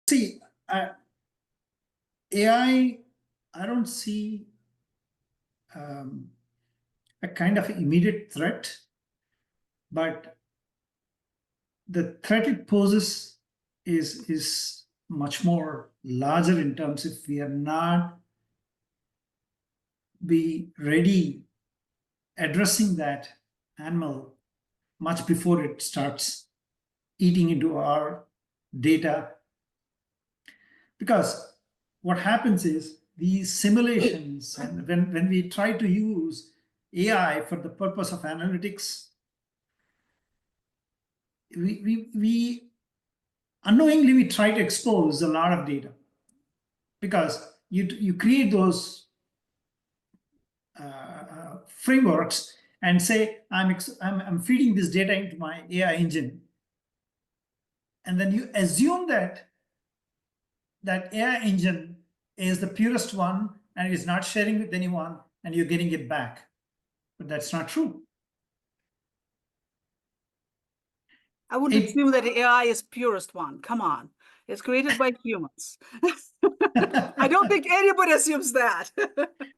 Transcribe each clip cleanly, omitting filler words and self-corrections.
See, AI, I don't see a kind of immediate threat, but the threat it poses is much more larger in terms if we are not be ready addressing that animal much before it starts eating into our data. Because what happens is these simulations, and when we try to use AI for the purpose of analytics, we unknowingly we try to expose a lot of data, because you create those frameworks and say I'm feeding this data into my AI engine, and then you assume that AI engine is the purest one and is not sharing with anyone, and you're getting it back. But that's not true. I wouldn't assume that AI is purest one. Come on. It's created by humans. I don't think anybody assumes that.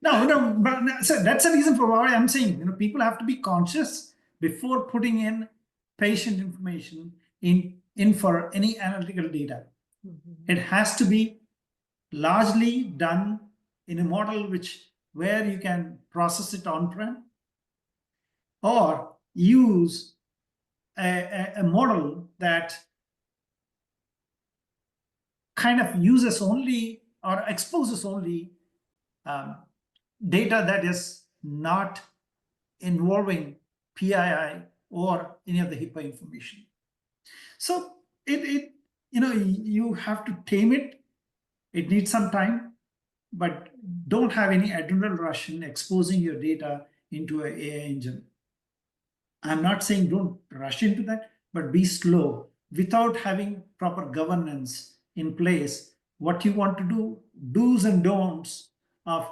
No, but so that's the reason for why I'm saying, people have to be conscious before putting in patient information in for any analytical data. It has to be largely done in a model where you can process it on-prem, or use a model that kind of uses only or exposes only data that is not involving PII or any of the HIPAA information. So you have to tame it. It needs some time, but don't have any adrenaline rush in exposing your data into an AI engine. I'm not saying don't rush into that, but be slow without having proper governance in place. What you want to do, do's and don'ts of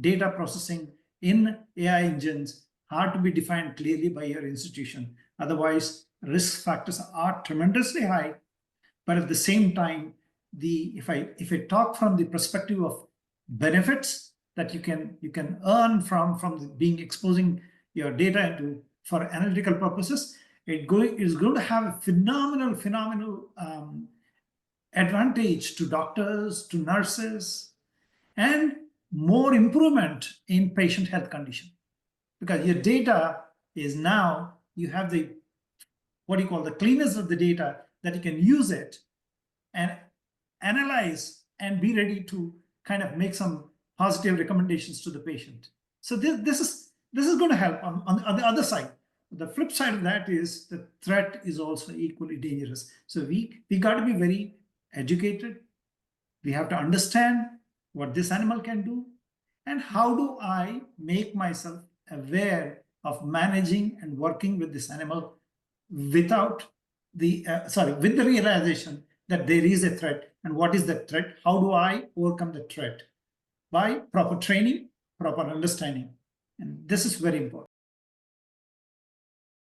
data processing in AI engines are to be defined clearly by your institution. Otherwise, risk factors are tremendously high. But at the same time, if I talk from the perspective of benefits that you can earn from being exposing your data into for analytical purposes, it's going to have a phenomenal advantage to doctors, to nurses, and more improvement in patient health condition. Because your data is now, you have the, what you call the cleanness of the data, that you can use it and analyze and be ready to kind of make some positive recommendations to the patient. So this is going to help on the other side. The flip side of that is the threat is also equally dangerous. So we got to be very educated. We have to understand what this animal can do, and how do I make myself aware of managing and working with this animal without the with the realization that there is a threat. And what is that threat? How do I overcome the threat? By proper training, proper understanding. And this is very important.